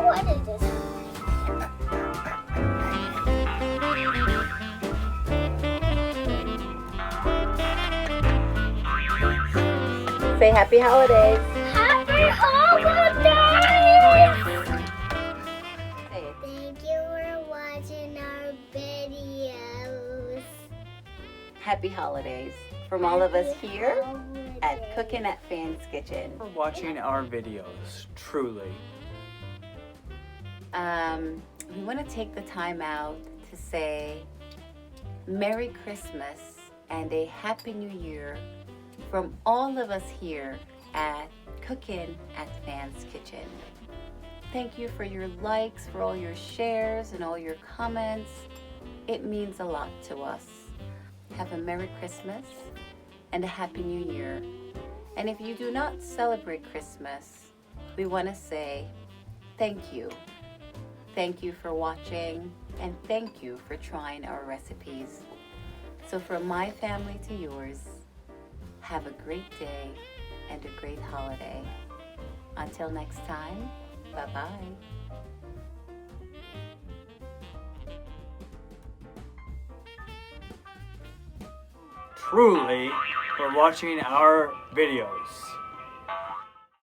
what is this? Say happy holidays. Happy holidays! Say it. Thank you for watching our videos. Happy holidays from all of us here at Cooking at Fan's Kitchen. For watching our videos, truly. We want to take the time out to say Merry Christmas and a Happy New Year from all of us here at Cooking at Fan's Kitchen. Thank you for your likes, for all your shares and all your comments. It means a lot to us. Have a Merry Christmas and a Happy New Year. And if you do not celebrate Christmas, we want to say thank you. Thank you for watching and thank you for trying our recipes. So from my family to yours, have a great day and a great holiday. Until next time, bye-bye. Truly for watching our videos.